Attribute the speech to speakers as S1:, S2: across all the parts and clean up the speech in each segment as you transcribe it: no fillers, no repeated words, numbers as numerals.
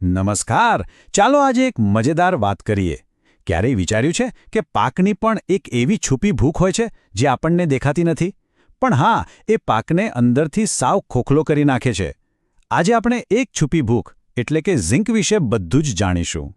S1: નમસ્કાર. ચાલો આજે એક મજેદાર વાત કરીએ. ક્યારેય વિચાર્યું છે કે પાકની પણ એક એવી છુપી ભૂખ હોય છે જે આપણને દેખાતી નથી, પણ હા, એ પાકને અંદરથી સાવ ખોખલો કરી નાખે છે. આજે આપણે એક છુપી ભૂખ એટલે કે ઝિંક વિશે બધું જ જાણીશું.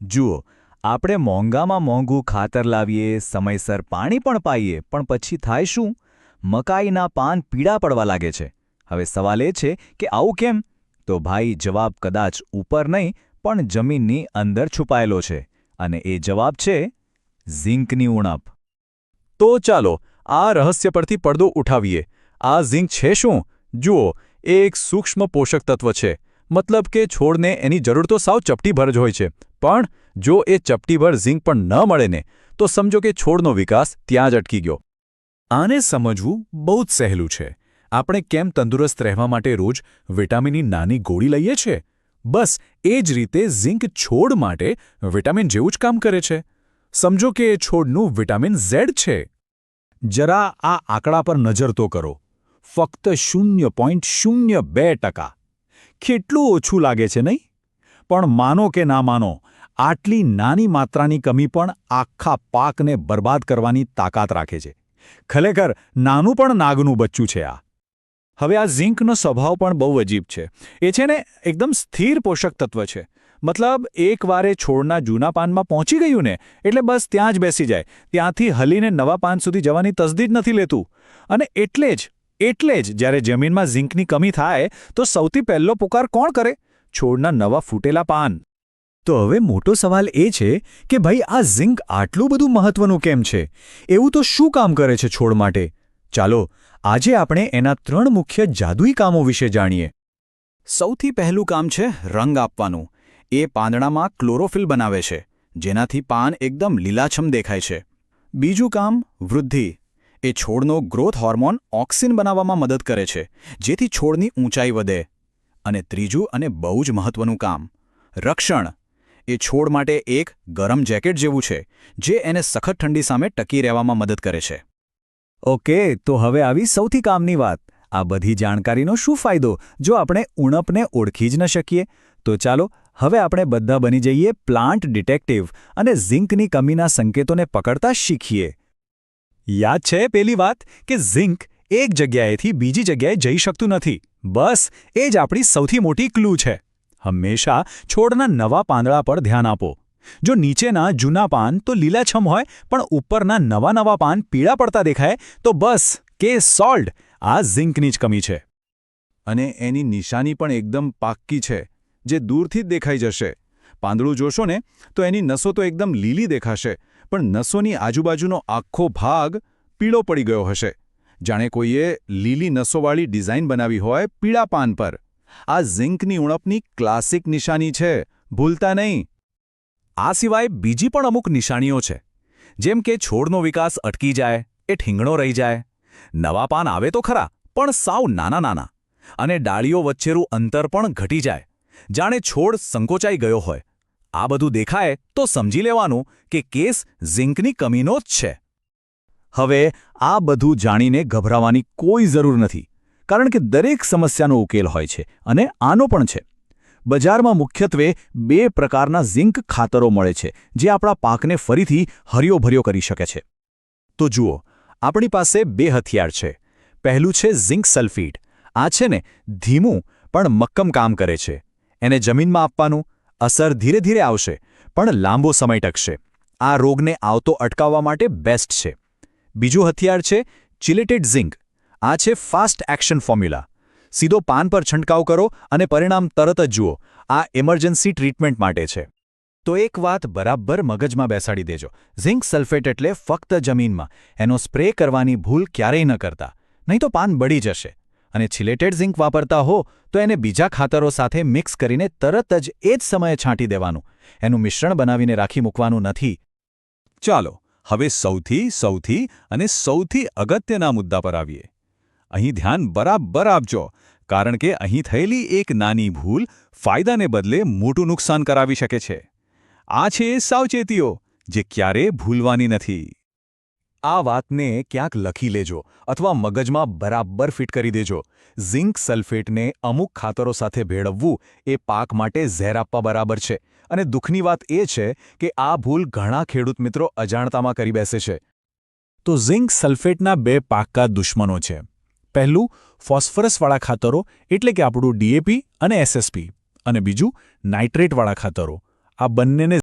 S2: જુઓ, આપણે મોંઘામાં મોંઘું ખાતર લાવીએ, સમયસર પાણી પણ પાઈએ, પણ પછી થાય શું? મકાઈના પાન પીળા પડવા લાગે છે. હવે સવાલ એ છે કે આવું કેમ? તો ભાઈ, જવાબ કદાચ ઉપર નહીં પણ જમીનની અંદર છુપાયેલો છે, અને એ જવાબ છે ઝિંકની ઉણપ.
S3: તો ચાલો આ રહસ્ય પરથી પડદો ઉઠાવીએ. આ ઝિંક છે શું? જુઓ, એ એક સૂક્ષ્મ પોષક તત્વ છે. મતલબ કે છોડને એની જરૂર તો સાવ ચપટીભર જ હોય છે, પણ જો એ ચપટીભર ઝિંક પણ ન મળે ને, તો સમજો કે છોડનો વિકાસ ત્યાં જ અટકી ગયો. આને સમજવું બહુ જ સહેલું છે. આપણે કેમ તંદુરસ્ત રહેવા માટે રોજ વિટામિનની નાની ગોળી લઈએ છીએ, બસ એ જ રીતે ઝિંક છોડ માટે વિટામિન જેવું જ કામ કરે છે. સમજો કે એ છોડનું વિટામિન ઝેડ છે.
S1: જરા આ આંકડા પર નજર તો કરો. ફક્ત 0.02%. કેટલું ઓછું લાગે છે નહીં? પણ માનો કે ના માનો, આટલી નાની માત્રાની કમી પણ આખા પાકને બરબાદ કરવાની તાકાત રાખે છે. ખરેખર નાનું પણ નાગનું બચ્ચું છે આ. હવે આ ઝિંકનો સ્વભાવ પણ બહુ અજીબ છે. એ છે ને એકદમ સ્થિર પોષક તત્વ છે. મતલબ એકવારે છોડના જૂના પાનમાં પહોંચી ગયું ને એટલે બસ ત્યાં જ બેસી જાય, ત્યાંથી હલીને નવા પાન સુધી જવાની તસદી જ નથી લેતું. અને એટલે જ જ્યારે જમીનમાં ઝિંકની કમી થાય તો સૌથી પહેલો પુકાર કોણ કરે? છોડના નવા ફૂટેલા પાન. તો હવે મોટો સવાલ એ છે કે ભાઈ, આ ઝિંક આટલું બધું મહત્વનું કેમ છે? એવું તો શું કામ કરે છે છોડ માટે? ચાલો આજે આપણે એના 3 મુખ્ય જાદુઈ કામો વિશે જાણીએ. સૌથી પહેલું કામ છે રંગ આપવાનું. એ પાંદડામાં ક્લોરોફિલ બનાવે છે, જેનાથી પાન એકદમ લીલાછમ દેખાય છે. બીજું કામ વૃદ્ધિ. એ છોડનો ગ્રોથ હોર્મોન ઓક્સિન બનાવવામાં મદદ કરે છે, જેથી છોડની ઊંચાઈ વધે. અને ત્રીજું અને બહુ જ મહત્વનું કામ રક્ષણ. એ છોડ માટે એક ગરમ જેકેટ જેવું છે, જે એને સખત ઠંડી સામે ટકી રહેવામાં મદદ કરે છે. ઓકે, તો હવે આવી સૌથી કામની વાત. આ બધી જાણકારીનો શું ફાયદો જો આપણે ઉણપને ઓળખી જ ન શકીએ? તો ચાલો હવે આપણે બધા બની જઈએ પ્લાન્ટ ડિટેક્ટિવ અને ઝિંકની કમીના સંકેતોને પકડતા શીખીએ. યાદ છે પેલી વાત કે ઝિંક એક જગ્યાએથી બીજી જગ્યાએ જઈ શકતું નથી. બસ એ જ આપણી સૌથી મોટી ક્લૂ છે. હંમેશા છોડના નવા પાંદડા પર ધ્યાન આપો. જો નીચેના જૂના પાન તો લીલાછમ હોય પણ ઉપરના નવા પાન પીળા પડતા દેખાય તો બસ કેસ સોલ્વ્ડ. આ ઝિંકની જ કમી છે. અને એની નિશાની પણ એકદમ પાક્કી છે, જે દૂરથી જ દેખાઈ જશે. પાંદડું જોશો ને તો એની નસો તો એકદમ લીલી દેખાશે, પણ નસોની આજુબાજુનો આખો ભાગ પીળો પડી ગયો હશે, જાણે કોઈએ લીલી નસોવાળી ડિઝાઇન બનાવી હોય પીળા પાન પર. આ ઝિંકની ઉણપની ક્લાસિક નિશાની છે, ભૂલતા નહીં. આ સિવાય બીજી પણ અમુક નિશાનીઓ છે, જેમ કે છોડનો વિકાસ અટકી જાય, એ ઠીંગણો રહી જાય, નવા પાન આવે તો ખરા પણ સાવ નાના, અને ડાળીઓ વચ્ચેનું અંતર પણ ઘટી જાય, જાણે છોડ સંકોચાઈ ગયો હોય. આ બધું દેખાય તો સમજી લેવાનું કે કેસ ઝિંકની કમીનો જ છે. હવે આ બધું જાણીને ગભરાવાની કોઈ જરૂર નથી, કારણ કે દરેક સમસ્યાનો ઉકેલ હોય છે, અને આનો પણ છે. બજારમાં મુખ્યત્વે 2 પ્રકારના ઝિંક ખાતરો મળે છે, જે આપણા પાકને ફરીથી હર્યોભર્યો કરી શકે છે. તો જુઓ, આપણી પાસે 2 હથિયાર છે. પહેલું છે ઝિંક સલ્ફેટ. આ છે ને ધીમું પણ મક્કમ કામ કરે છે. એને જમીનમાં આપવાનું, અસર ધીરે ધીરે આવશે પણ લાંબો સમય ટકશે. આ રોગને આવતો અટકાવવા માટે બેસ્ટ છે. બીજું હથિયાર છે ચિલેટેડ ઝિંક. આ છે ફાસ્ટ એક્શન ફોર્મ્યુલા. સીધો પાન પર છંટકાવ કરો અને પરિણામ તરત જ જુઓ. આ ઇમરજન્સી ટ્રીટમેન્ટ માટે છે. તો એક વાત બરાબર મગજમાં બેસાડી દેજો. ઝિંક સલ્ફેટ એટલે ફક્ત જમીનમાં. એનો સ્પ્રે કરવાની ભૂલ ક્યારેય ન કરતા, નહીં તો પાન બળી જશે. અને ચિલેટેડ ઝિંક વાપરતા હો તો એને બીજા ખાતરો સાથે મિક્સ કરીને તરત જ એ જ સમયે છાંટી દેવાનું. એનું મિશ્રણ બનાવીને રાખી મૂકવાનું નથી. ચાલો હવે સૌથી અગત્યના મુદ્દા પર આવીએ. અહીં ધ્યાન બરાબર આપજો, કારણ કે અહીં થયેલી એક નાની ભૂલ ફાયદાને બદલે મોટું નુકસાન કરાવી શકે છે. આ છે સાવચેતીઓ જે ક્યારેય ભૂલવાની નથી. આ વાતને ક્યાંક લખી લેજો અથવા મગજમાં બરાબર ફિટ કરી દેજો. ઝિંક સલ્ફેટને અમુક ખાતરો સાથે ભેળવવું એ પાક માટે ઝેર આપવા બરાબર છે. અને દુઃખની વાત એ છે કે આ ભૂલ ઘણા ખેડૂત મિત્રો અજાણતામાં કરી બેસે છે. તો ઝિંક સલ્ફેટના 2 પાક્કા દુશ્મનો છે. પહેલું ફોસ્ફરસવાળા ખાતરો એટલે કે આપણું ડીએપી અને એસએસપી, અને બીજું નાઇટ્રેટવાળા ખાતરો. આ બંનેને